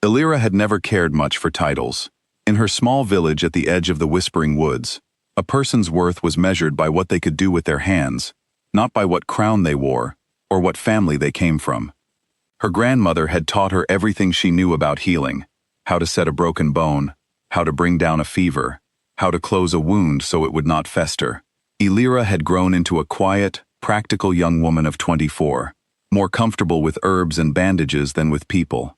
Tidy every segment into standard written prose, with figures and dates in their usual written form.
Elira had never cared much for titles. In her small village at the edge of the Whispering Woods, a person's worth was measured by what they could do with their hands, not by what crown they wore or what family they came from. Her grandmother had taught her everything she knew about healing: how to set a broken bone, how to bring down a fever, how to close a wound so it would not fester. Elira had grown into a quiet, practical young woman of 24, more comfortable with herbs and bandages than with people.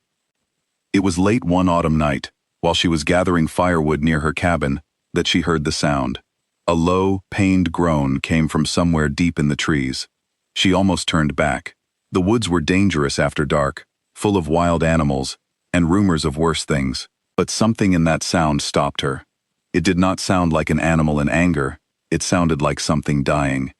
It was late one autumn night, while she was gathering firewood near her cabin, that she heard the sound. A low, pained groan came from somewhere deep in the trees. She almost turned back. The woods were dangerous after dark, full of wild animals, and rumors of worse things. But something in that sound stopped her. It did not sound like an animal in anger. It sounded like something dying.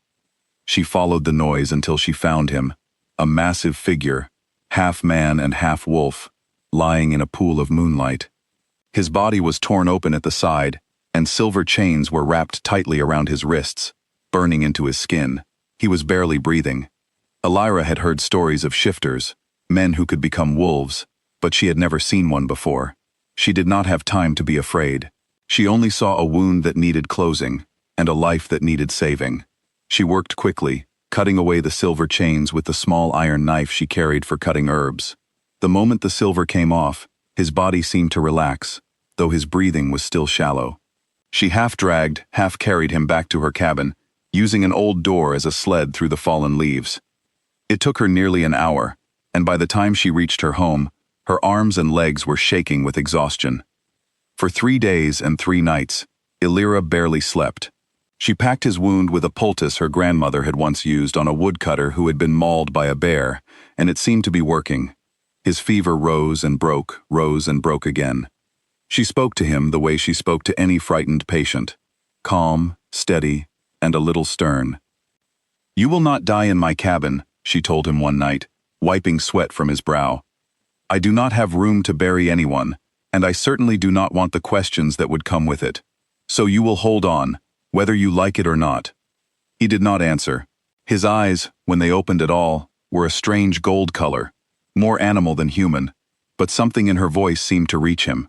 She followed the noise until she found him, a massive figure, half man and half wolf, lying in a pool of moonlight. His body was torn open at the side, and silver chains were wrapped tightly around his wrists, burning into his skin. He was barely breathing. Elira had heard stories of shifters, men who could become wolves, but she had never seen one before. She did not have time to be afraid. She only saw a wound that needed closing, and a life that needed saving. She worked quickly, cutting away the silver chains with the small iron knife she carried for cutting herbs. The moment the silver came off, his body seemed to relax, though his breathing was still shallow. She half-dragged, half-carried him back to her cabin, using an old door as a sled through the fallen leaves. It took her nearly an hour, and by the time she reached her home, her arms and legs were shaking with exhaustion. For 3 days and 3 nights, Elira barely slept. She packed his wound with a poultice her grandmother had once used on a woodcutter who had been mauled by a bear, and it seemed to be working. His fever rose and broke again. She spoke to him the way she spoke to any frightened patient, calm, steady, and a little stern. "You will not die in my cabin," she told him one night, wiping sweat from his brow. "I do not have room to bury anyone, and I certainly do not want the questions that would come with it. So you will hold on, whether you like it or not." He did not answer. His eyes, when they opened at all, were a strange gold color, more animal than human, but something in her voice seemed to reach him.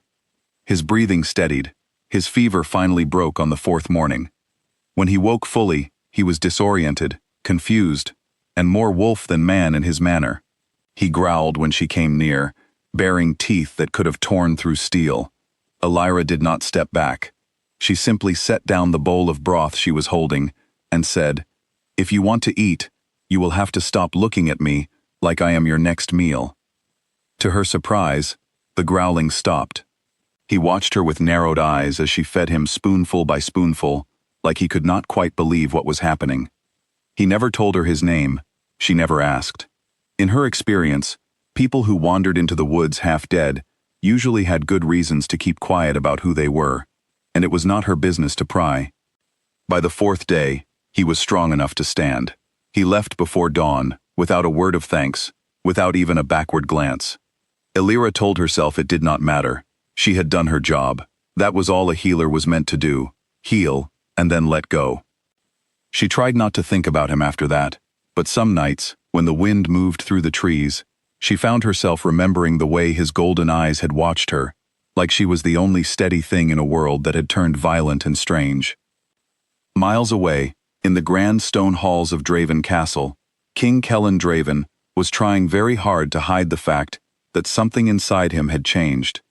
His breathing steadied. His fever finally broke on the 4th morning. When he woke fully, he was disoriented, confused, and more wolf than man in his manner. He growled when she came near, baring teeth that could have torn through steel. Elira did not step back. She simply set down the bowl of broth she was holding and said, "If you want to eat, you will have to stop looking at me like I am your next meal." To her surprise, the growling stopped. He watched her with narrowed eyes as she fed him spoonful by spoonful, like he could not quite believe what was happening. He never told her his name. She never asked. In her experience, people who wandered into the woods half dead usually had good reasons to keep quiet about who they were, and it was not her business to pry. By the 4th day, he was strong enough to stand. He left before dawn, without a word of thanks, without even a backward glance. Elira told herself it did not matter. She had done her job. That was all a healer was meant to do: heal, and then let go. She tried not to think about him after that, but some nights, when the wind moved through the trees, she found herself remembering the way his golden eyes had watched her, like she was the only steady thing in a world that had turned violent and strange. Miles away, in the grand stone halls of Draven Castle, King Kellan Draven was trying very hard to hide the fact that something inside him had changed.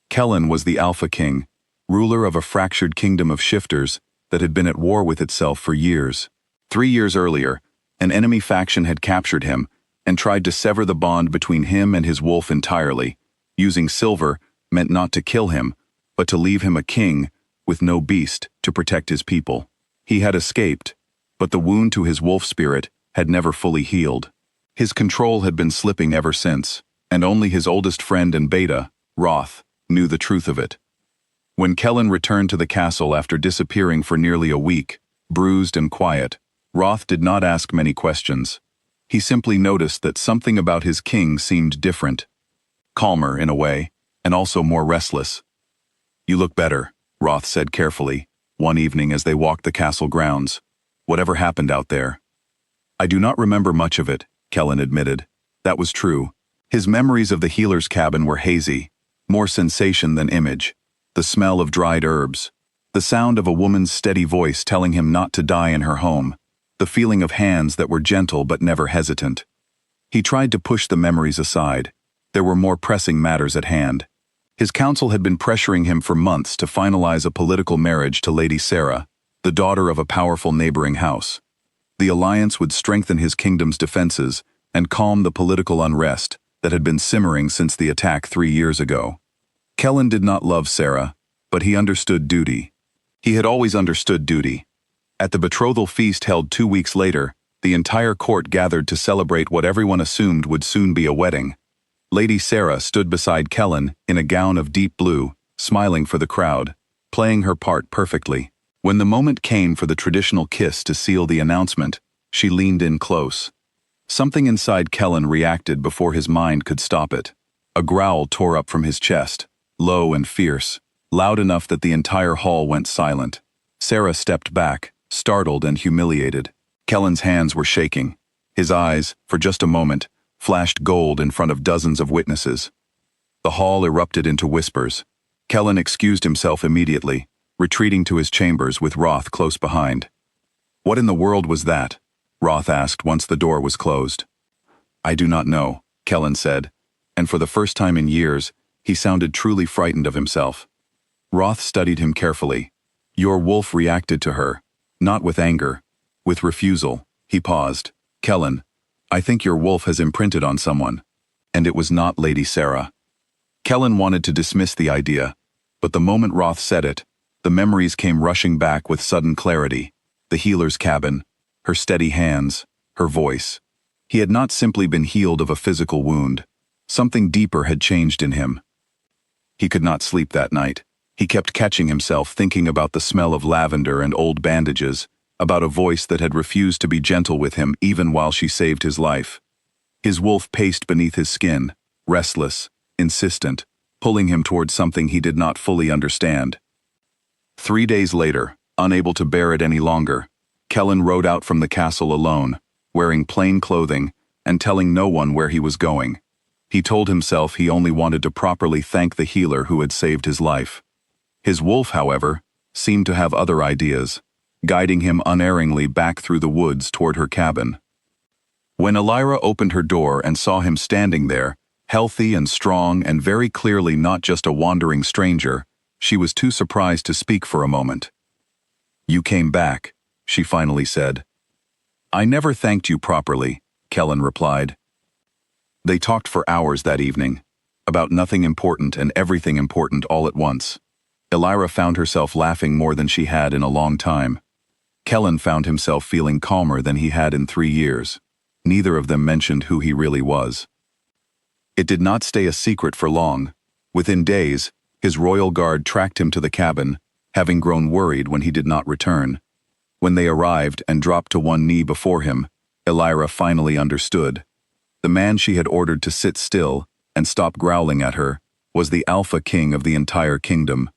Kellan was the Alpha King, ruler of a fractured kingdom of shifters that had been at war with itself for years. 3 years earlier, an enemy faction had captured him and tried to sever the bond between him and his wolf entirely. Using silver meant not to kill him, but to leave him a king with no beast to protect his people. He had escaped, but the wound to his wolf spirit had never fully healed. His control had been slipping ever since, and only his oldest friend and beta, Roth, knew the truth of it. When Kellan returned to the castle after disappearing for nearly a week, bruised and quiet, Roth did not ask many questions. He simply noticed that something about his king seemed different. Calmer, in a way, and also more restless. "You look better," Roth said carefully, one evening as they walked the castle grounds. "Whatever happened out there?" "I do not remember much of it," Kellan admitted. That was true. His memories of the healer's cabin were hazy, more sensation than image. The smell of dried herbs. The sound of a woman's steady voice telling him not to die in her home. The feeling of hands that were gentle but never hesitant. He tried to push the memories aside. There were more pressing matters at hand. His council had been pressuring him for months to finalize a political marriage to Lady Sarah, the daughter of a powerful neighboring house. The alliance would strengthen his kingdom's defenses and calm the political unrest that had been simmering since the attack 3 years ago. Kellan did not love Sarah, but he understood duty. He had always understood duty. At the betrothal feast held 2 weeks later, the entire court gathered to celebrate what everyone assumed would soon be a wedding. Lady Sarah stood beside Kellan in a gown of deep blue, smiling for the crowd, playing her part perfectly. When the moment came for the traditional kiss to seal the announcement, she leaned in close. Something inside Kellan reacted before his mind could stop it. A growl tore up from his chest, low and fierce, loud enough that the entire hall went silent. Sarah stepped back, startled and humiliated. Kellan's hands were shaking. His eyes, for just a moment, flashed gold in front of dozens of witnesses. The hall erupted into whispers. Kellan excused himself immediately, retreating to his chambers with Roth close behind. "What in the world was that?" Roth asked once the door was closed. "I do not know," Kellan said, and for the first time in years, he sounded truly frightened of himself. Roth studied him carefully. "Your wolf reacted to her, not with anger, with refusal." He paused. "Kellan, I think your wolf has imprinted on someone." And it was not Lady Sarah. Kellan wanted to dismiss the idea, but the moment Roth said it, the memories came rushing back with sudden clarity. The healer's cabin, her steady hands, her voice. He had not simply been healed of a physical wound. Something deeper had changed in him. He could not sleep that night. He kept catching himself thinking about the smell of lavender and old bandages, about a voice that had refused to be gentle with him even while she saved his life. His wolf paced beneath his skin, restless, insistent, pulling him towards something he did not fully understand. 3 days later, unable to bear it any longer, Kellan rode out from the castle alone, wearing plain clothing and telling no one where he was going. He told himself he only wanted to properly thank the healer who had saved his life. His wolf, however, seemed to have other ideas, guiding him unerringly back through the woods toward her cabin. When Elira opened her door and saw him standing there, healthy and strong and very clearly not just a wandering stranger, she was too surprised to speak for a moment. "You came back," she finally said. "I never thanked you properly," Kellan replied. They talked for hours that evening, about nothing important and everything important all at once. Elira found herself laughing more than she had in a long time. Kellan found himself feeling calmer than he had in 3 years. Neither of them mentioned who he really was. It did not stay a secret for long. Within days, his royal guard tracked him to the cabin, having grown worried when he did not return. When they arrived and dropped to one knee before him, Elira finally understood. The man she had ordered to sit still and stop growling at her was the Alpha King of the entire kingdom.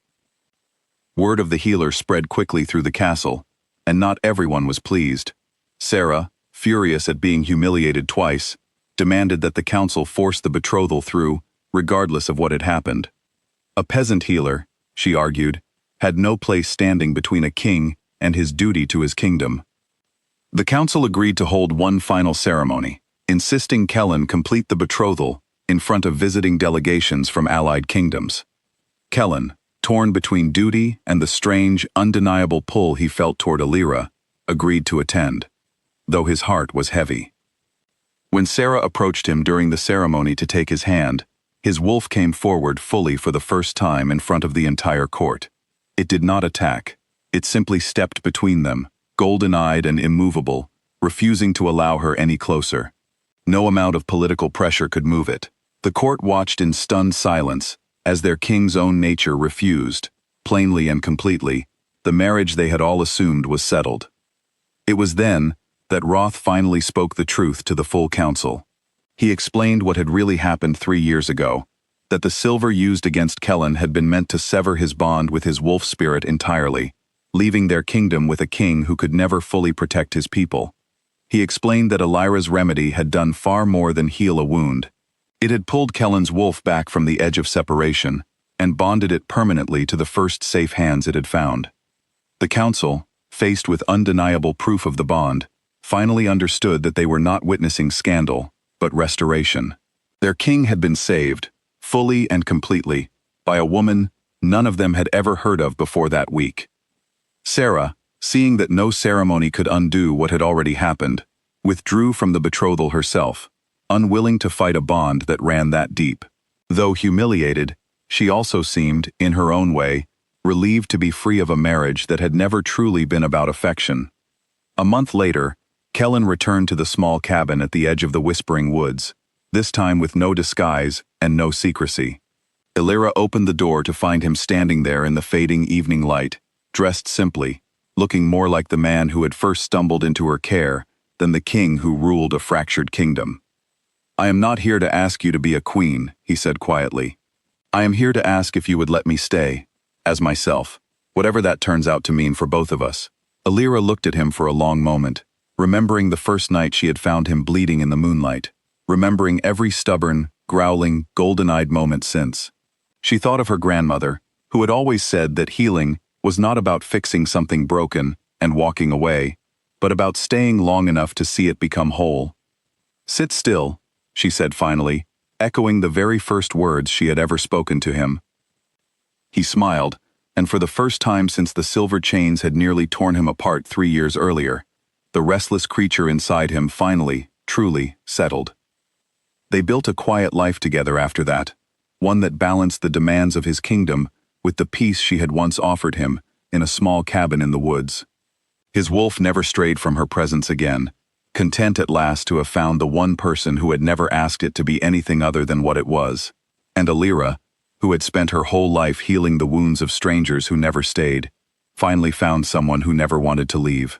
Word of the healer spread quickly through the castle, and not everyone was pleased. Sarah, furious at being humiliated twice, demanded that the council force the betrothal through, regardless of what had happened. A peasant healer, she argued, had no place standing between a king and his duty to his kingdom. The council agreed to hold one final ceremony, insisting Kellan complete the betrothal in front of visiting delegations from allied kingdoms. Kellan, torn between duty and the strange, undeniable pull he felt toward Elira, agreed to attend, though his heart was heavy. When Sarah approached him during the ceremony to take his hand, his wolf came forward fully for the first time in front of the entire court. It did not attack. It simply stepped between them, golden-eyed and immovable, refusing to allow her any closer. No amount of political pressure could move it. The court watched in stunned silence as their king's own nature refused, plainly and completely, the marriage they had all assumed was settled. It was then that Roth finally spoke the truth to the full council. He explained what had really happened 3 years ago, that the silver used against Kellan had been meant to sever his bond with his wolf spirit entirely, leaving their kingdom with a king who could never fully protect his people. He explained that Elira's remedy had done far more than heal a wound. It had pulled Kellan's wolf back from the edge of separation and bonded it permanently to the first safe hands it had found. The council, faced with undeniable proof of the bond, finally understood that they were not witnessing scandal, but restoration. Their king had been saved, fully and completely, by a woman none of them had ever heard of before that week. Sarah, seeing that no ceremony could undo what had already happened, withdrew from the betrothal herself, unwilling to fight a bond that ran that deep. Though humiliated, she also seemed, in her own way, relieved to be free of a marriage that had never truly been about affection. A month later, Kellan returned to the small cabin at the edge of the Whispering Woods, this time with no disguise and no secrecy. Elira opened the door to find him standing there in the fading evening light, dressed simply, looking more like the man who had first stumbled into her care than the king who ruled a fractured kingdom. "I am not here to ask you to be a queen," he said quietly. "I am here to ask if you would let me stay, as myself, whatever that turns out to mean for both of us." Elira looked at him for a long moment, remembering the first night she had found him bleeding in the moonlight, remembering every stubborn, growling, golden-eyed moment since. She thought of her grandmother, who had always said that healing was not about fixing something broken and walking away, but about staying long enough to see it become whole. "Sit still," she said finally, echoing the very first words she had ever spoken to him. He smiled, and for the first time since the silver chains had nearly torn him apart 3 years earlier, the restless creature inside him finally, truly, settled. They built a quiet life together after that, one that balanced the demands of his kingdom with the peace she had once offered him in a small cabin in the woods. His wolf never strayed from her presence again, content at last to have found the one person who had never asked it to be anything other than what it was. And Elira, who had spent her whole life healing the wounds of strangers who never stayed, finally found someone who never wanted to leave.